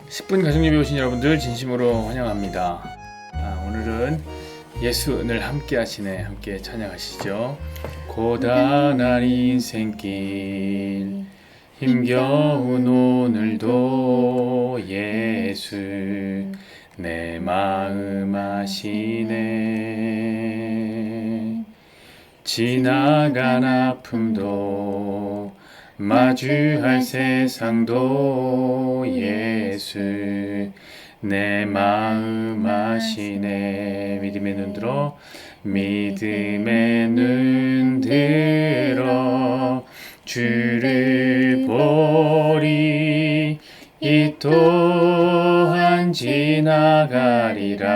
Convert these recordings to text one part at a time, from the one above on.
10분 가정예배 오신 여러분들 진심으로 환영합니다. 오늘은 예수 늘 함께 하시네. 함께 찬양하시죠. 고단한 인생길 힘겨운 오늘도 예수 내 마음 아시네. 지나간 아픔도 마주할 세상도 예수 내 마음 아시네. 믿음의 눈 들어 믿음의 눈 들어 주를 보리 이 또한 지나가리라.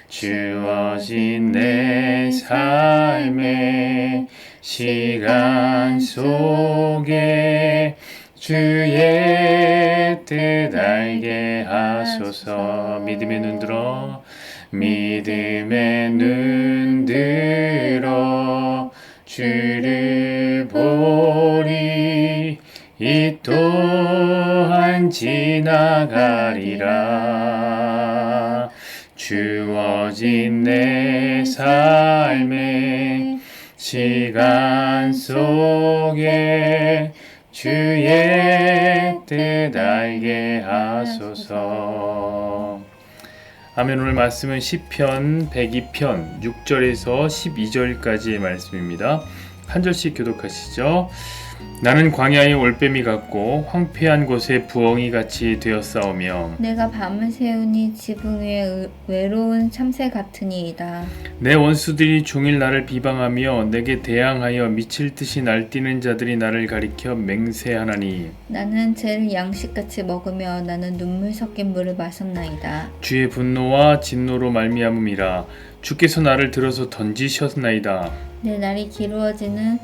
주어진 내 삶의 시간 속에 주의 뜻 알게 하소서. 믿음의 눈 들어 믿음의 눈 들어 주를 보리 이 또한 지나가리라. 주어진 내 삶의 시간 속에 주의 뜻 알게 하소서. 아멘. 오늘 말씀은 시편 102편 6절에서 12절까지의 말씀입니다. 한 절씩 교독하시죠. 나는 광야의 올빼미 같고 황폐한 곳에 부엉이 같이 되었사오며 내가 밤을 새우니 지붕 위에 외로운 참새 같으니이다. 내 원수들이 종일 나를 비방하며 내게 대항하여 미칠 듯이 날뛰는 자들이 나를 가리켜 맹세하나니 나는 죄를 양식같이 먹으며 나는 눈물 섞인 물을 마셨나이다. 주의 분노와 진노로 말미암음이라. 주께서 나를 들어서 던지셨나이다. 내 날이 기울어지는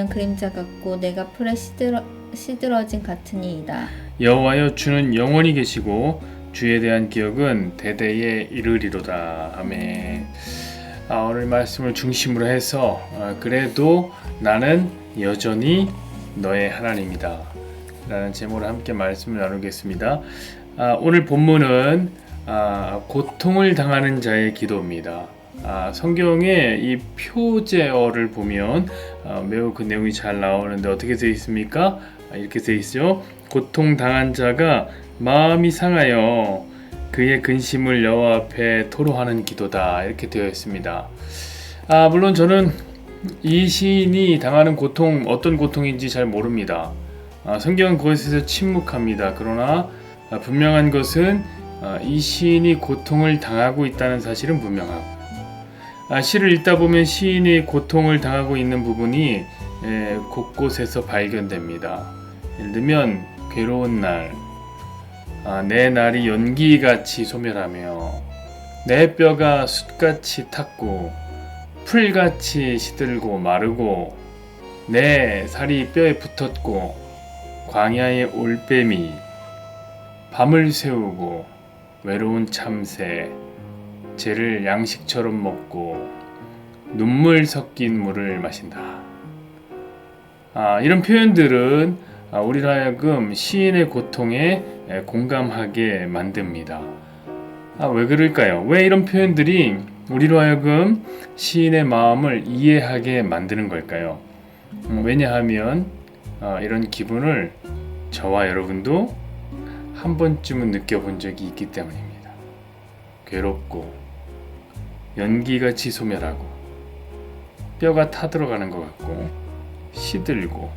그림자 같고 내가 풀에 시들어진 같으니이다. 여호와여 주는 영원히 계시고 주에 대한 기억은 대대에 이르리로다. 아멘. 오늘 말씀을 중심으로 해서 그래도 나는 여전히 너의 하나님이다 라는 제목으로 함께 말씀을 나누겠습니다. 오늘 본문은 고통을 당하는 자의 기도입니다. 성경의 이 표제어를 보면 매우 그 내용이 잘 나오는데 어떻게 되어 있습니까? 이렇게 되어 있죠. 고통당한 자가 마음이 상하여 그의 근심을 여호와 앞에 토로하는 기도다. 이렇게 되어 있습니다. 물론 저는 이 시인이 당하는 고통, 어떤 고통인지 잘 모릅니다. 성경은 그것에서 침묵합니다. 그러나 분명한 것은 이 시인이 고통을 당하고 있다는 사실은 분명하고, 시를 읽다 보면 시인이 고통을 당하고 있는 부분이 곳곳에서 발견됩니다. 예를 들면 괴로운 날, 내 날이 연기같이 소멸하며 내 뼈가 숯같이 탔고 풀같이 시들고 마르고 내 살이 뼈에 붙었고 광야의 올빼미, 밤을 새우고 외로운 참새, 죄를 양식처럼 먹고 눈물 섞인 물을 마신다. 이런 표현들은 우리로 하여금 시인의 고통에 공감하게 만듭니다. 왜 그럴까요? 왜 이런 표현들이 우리로 하여금 시인의 마음을 이해하게 만드는 걸까요? 왜냐하면 이런 기분을 저와 여러분도 한 번쯤은 느껴본 적이 있기 때문입니다. 괴롭고 연기같이 소멸하고 뼈가 타들어가는 것 같고 시들고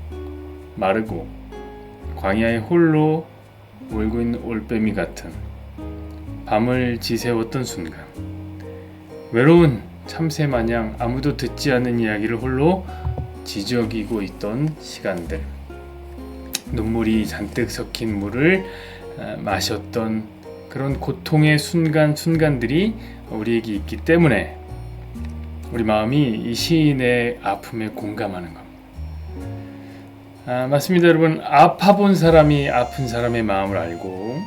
마르고 광야에 홀로 울고 있는 올빼미 같은 밤을 지새웠던 순간, 외로운 참새 마냥 아무도 듣지 않는 이야기를 홀로 지저귀고 있던 시간들, 눈물이 잔뜩 섞인 물을 마셨던 그런 고통의 순간들이 우리에게 있기 때문에 우리 마음이 이 시인의 아픔에 공감하는 겁니다. 맞습니다, 여러분. 아파본 사람이 아픈 사람의 마음을 알고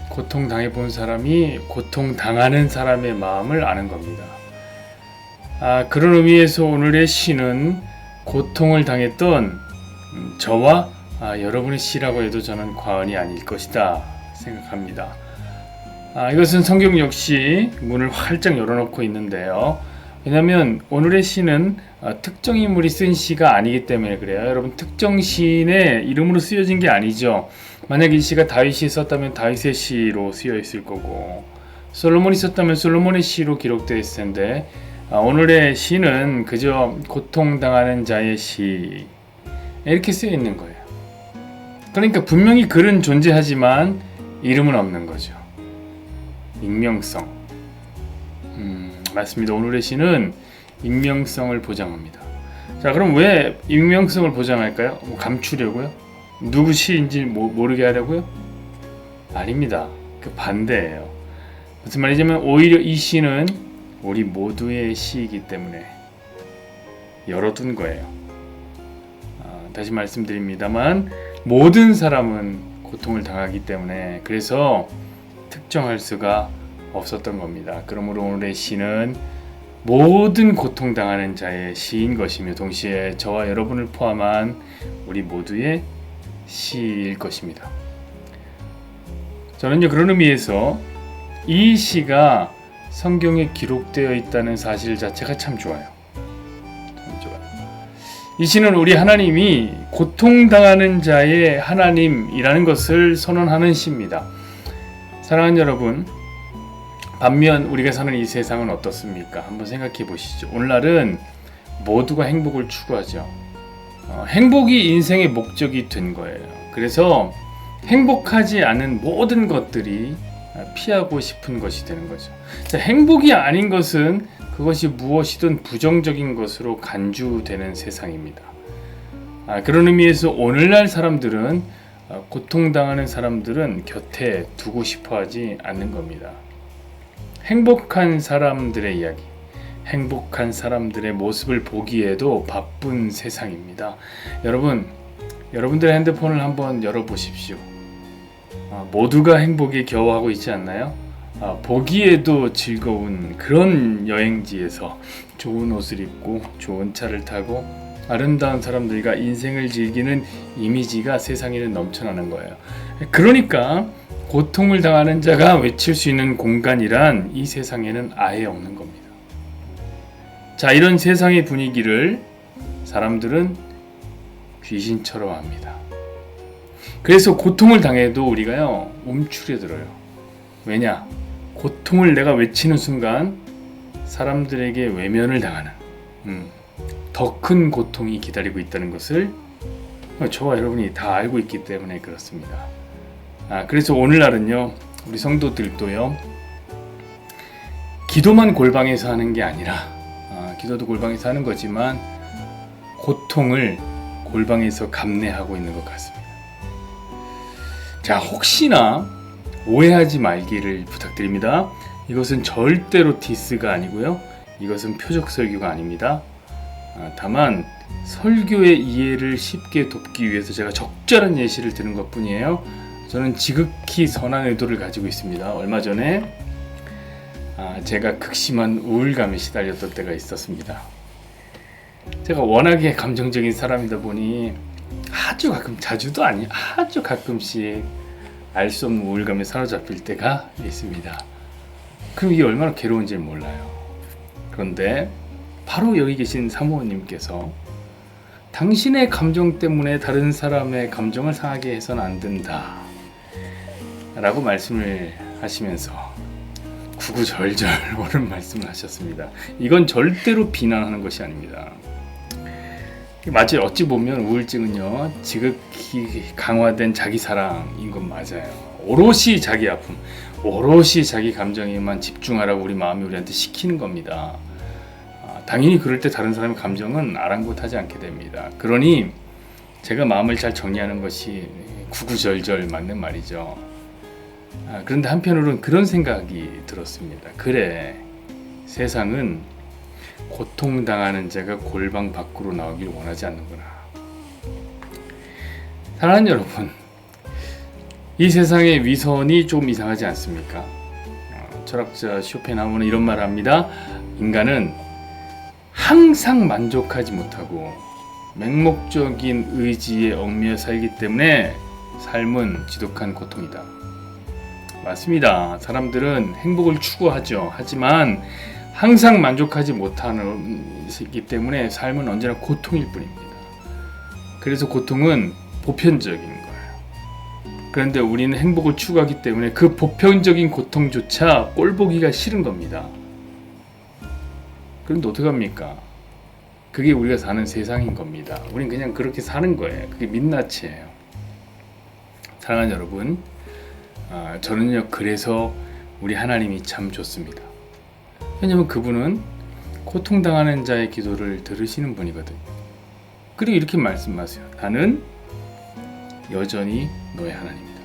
고통당해본 사람이 고통당하는 사람의 마음을 아는 겁니다. 그런 의미에서 오늘의 시는 고통을 당했던 저와 여러분의 시라고 해도 저는 과언이 아닐 것이다 생각합니다. 이것은 성경 역시 문을 활짝 열어놓고 있는데요. 왜냐하면 오늘의 시는 특정 인물이 쓴 시가 아니기 때문에 그래요. 여러분, 특정 시인의 이름으로 쓰여진 게 아니죠. 만약 이 시가 다윗이 썼다면 다윗의 시로 쓰여 있을 거고, 솔로몬이 썼다면 솔로몬의 시로 기록되어 있을 텐데, 오늘의 시는 그저 고통당하는 자의 시 이렇게 쓰여 있는 거예요. 그러니까 분명히 글은 존재하지만 이름은 없는 거죠. 익명성. 맞습니다. 오늘의 시는 익명성을 보장합니다. 자, 그럼 왜 익명성을 보장할까요? 감추려고요? 누구 시인지 모르게 하려고요? 아닙니다. 그 반대예요. 무슨 말이냐면 오히려 이 시는 우리 모두의 시이기 때문에 열어둔 거예요. 다시 말씀드립니다만 모든 사람은 고통을 당하기 때문에 그래서 특정할 수가 없었던 겁니다. 그러므로 오늘의 시는 모든 고통당하는 자의 시인 것이며 동시에 저와 여러분을 포함한 우리 모두의 시일 것입니다. 저는요, 그런 의미에서 이 시가 성경에 기록되어 있다는 사실 자체가 참 좋아요. 참 좋아요. 이 시는 우리 하나님이 고통당하는 자의 하나님이라는 것을 선언하는 시입니다. 사랑하는 여러분, 반면 우리가 사는 이 세상은 어떻습니까? 한번 생각해 보시죠. 오늘날은 모두가 행복을 추구하죠. 행복이 인생의 목적이 된 거예요. 그래서 행복하지 않은 모든 것들이 피하고 싶은 것이 되는 거죠. 자, 행복이 아닌 것은 그것이 무엇이든 부정적인 것으로 간주되는 세상입니다. 그런 의미에서 오늘날 사람들은 고통당하는 사람들은 곁에 두고 싶어 하지 않는 겁니다. 행복한 사람들의 이야기, 행복한 사람들의 모습을 보기에도 바쁜 세상입니다. 여러분들의 핸드폰을 한번 열어보십시오. 모두가 행복에 겨워하고 있지 않나요? 보기에도 즐거운 그런 여행지에서 좋은 옷을 입고 좋은 차를 타고 아름다운 사람들과 인생을 즐기는 이미지가 세상에는 넘쳐나는 거예요. 그러니까 고통을 당하는 자가 외칠 수 있는 공간이란 이 세상에는 아예 없는 겁니다. 자, 이런 세상의 분위기를 사람들은 귀신처럼 합니다. 그래서 고통을 당해도 우리가요, 움츠려들어요. 왜냐? 고통을 내가 외치는 순간 사람들에게 외면을 당하는 더 큰 고통이 기다리고 있다는 것을 저와 여러분이 다 알고 있기 때문에 그렇습니다. 그래서 오늘날은요, 우리 성도들도요, 기도만 골방에서 하는 게 아니라 기도도 골방에서 하는 거지만 고통을 골방에서 감내하고 있는 것 같습니다. 자, 혹시나 오해하지 말기를 부탁드립니다. 이것은 절대로 디스가 아니고요, 이것은 표적 설교가 아닙니다. 다만 설교의 이해를 쉽게 돕기 위해서 제가 적절한 예시를 드는 것뿐이에요. 저는 지극히 선한 의도를 가지고 있습니다. 얼마 전에 제가 극심한 우울감에 시달렸던 때가 있었습니다. 제가 워낙에 감정적인 사람이다 보니 아주 가끔, 자주도 아니 아주 가끔씩 알 수 없는 우울감에 사로잡힐 때가 있습니다. 그럼 이게 얼마나 괴로운지 몰라요. 그런데 바로 여기 계신 사모님께서 당신의 감정 때문에 다른 사람의 감정을 상하게 해서는 안 된다 라고 말씀을 하시면서 구구절절 옳은 말씀을 하셨습니다. 이건 절대로 비난하는 것이 아닙니다. 맞아요. 어찌 보면 우울증은요, 지극히 강화된 자기 사랑인 건 맞아요. 오롯이 자기 아픔, 오롯이 자기 감정에만 집중하라고 우리 마음이 우리한테 시키는 겁니다. 당연히 그럴 때 다른 사람의 감정은 아랑곳하지 않게 됩니다. 그러니 제가 마음을 잘 정리하는 것이 구구절절 맞는 말이죠. 그런데 한편으로는 그런 생각이 들었습니다. 그래, 세상은 고통당하는 자가 골방 밖으로 나오길 원하지 않는구나. 사랑하는 여러분, 이 세상의 위선이 좀 이상하지 않습니까? 철학자 쇼펜하우어는 이런 말을 합니다. 인간은 항상 만족하지 못하고 맹목적인 의지에 얽매여 살기 때문에 삶은 지독한 고통이다. 맞습니다. 사람들은 행복을 추구하죠. 하지만 항상 만족하지 못하기 때문에 삶은 언제나 고통일 뿐입니다. 그래서 고통은 보편적인 거예요. 그런데 우리는 행복을 추구하기 때문에 그 보편적인 고통조차 꼴보기가 싫은 겁니다. 그런데 어떡합니까? 그게 우리가 사는 세상인 겁니다. 우린 그냥 그렇게 사는 거예요. 그게 민낯이에요. 사랑하는 여러분, 저는요 그래서 우리 하나님이 참 좋습니다. 왜냐하면 그분은 고통당하는 자의 기도를 들으시는 분이거든요. 그리고 이렇게 말씀하세요. 나는 여전히 너의 하나님이다.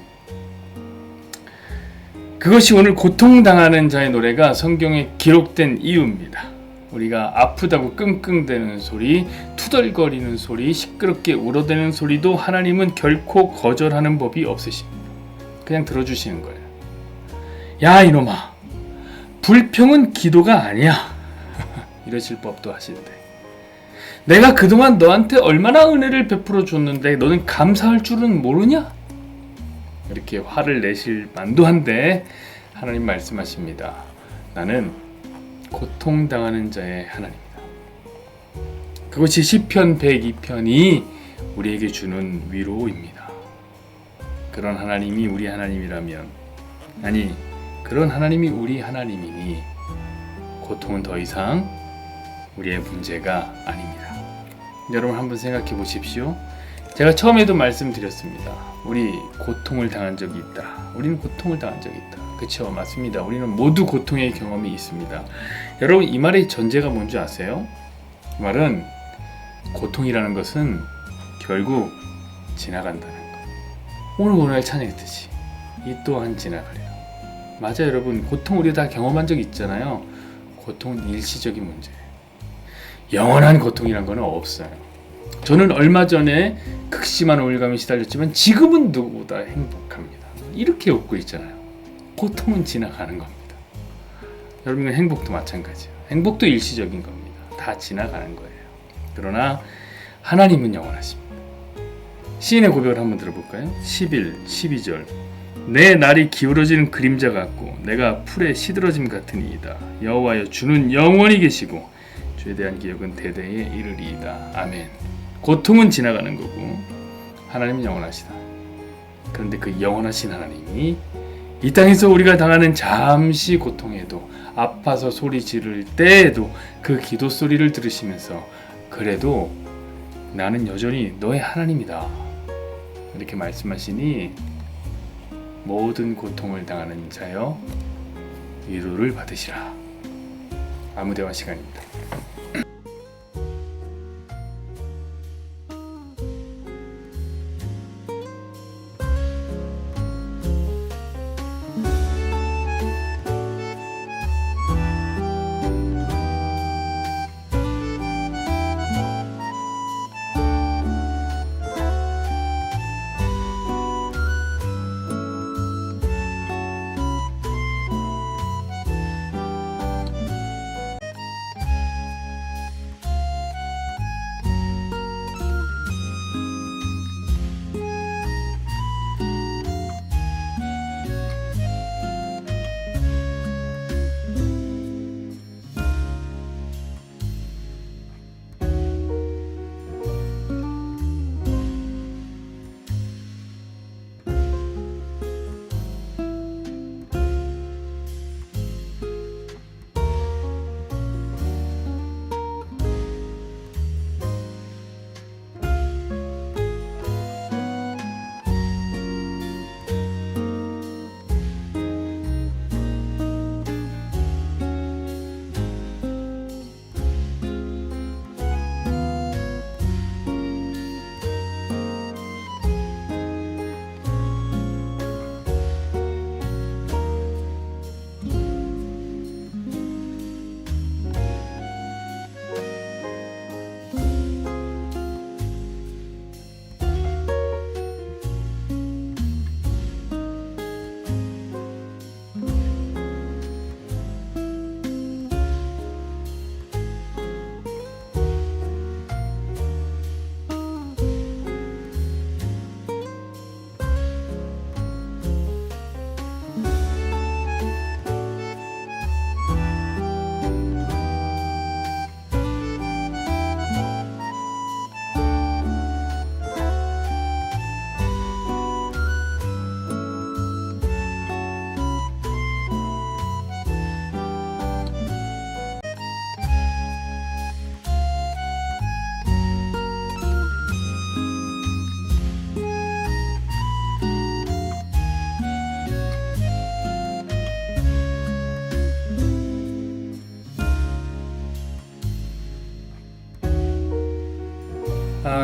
그것이 오늘 고통당하는 자의 노래가 성경에 기록된 이유입니다. 우리가 아프다고 끙끙대는 소리, 투덜거리는 소리, 시끄럽게 울어대는 소리도 하나님은 결코 거절하는 법이 없으십니다. 그냥 들어주시는 거예요. 야 이놈아, 불평은 기도가 아니야. 이러실 법도 하시는데, 내가 그동안 너한테 얼마나 은혜를 베풀어 줬는데 너는 감사할 줄은 모르냐? 이렇게 화를 내실 만도 한데 하나님 말씀하십니다. 나는 고통당하는 자의 하나님이다. 그것이 시편 102편이 우리에게 주는 위로입니다. 그런 하나님이 우리 하나님이라면, 아니 그런 하나님이 우리 하나님이니 고통은 더 이상 우리의 문제가 아닙니다. 여러분 한번 생각해 보십시오. 제가 처음에도 말씀드렸습니다. 우리 고통을 당한 적이 있다. 우리는 고통을 당한 적이 있다. 그렇죠? 맞습니다. 우리는 모두 고통의 경험이 있습니다. 여러분 이 말의 전제가 뭔지 아세요? 이 말은 고통이라는 것은 결국 지나간다는 거. 오늘 찬양했듯이 이 또한 지나가리라. 맞아요 여러분. 고통 우리 다 경험한 적 있잖아요. 고통은 일시적인 문제예요. 영원한 고통이란 건 없어요. 저는 얼마 전에 극심한 우울감에 시달렸지만 지금은 누구보다 행복합니다. 이렇게 웃고 있잖아요. 고통은 지나가는 겁니다. 여러분의 행복도 마찬가지예요. 행복도 일시적인 겁니다. 다 지나가는 거예요. 그러나 하나님은 영원하십니다. 시인의 고백을 한번 들어볼까요? 11, 12절. 내 날이 기울어지는 그림자 같고 내가 풀에 시들어짐 같으니이다. 여호와여 주는 영원히 계시고 주에 대한 기억은 대대에 이르리이다. 아멘. 고통은 지나가는 거고 하나님은 영원하시다. 그런데 그 영원하신 하나님이 이 땅에서 우리가 당하는 잠시 고통에도, 아파서 소리 지를 때에도 그 기도 소리를 들으시면서 그래도 나는 여전히 너의 하나님이다 이렇게 말씀하시니 모든 고통을 당하는 자여 위로를 받으시라. 아무대화 시간입니다.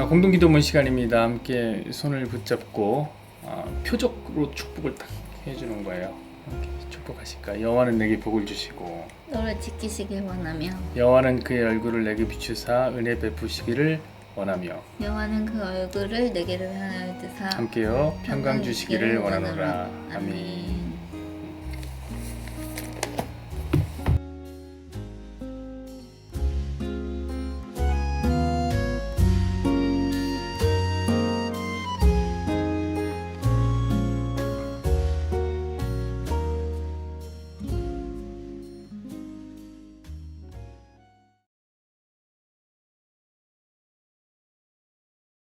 공동기도문 시간입니다. 함께 손을 붙잡고 표적으로 축복을 딱 해주는 거예요. 함께 축복하실까? 여호와는 내게 복을 주시고 너를 지키시길 원하며 여호와는 그의 얼굴을 내게 비추사 은혜 베푸시기를 원하며 여호와는 그 얼굴을 내게로 향하여 드사 함께요 평강 주시기를 원하노라. 아멘.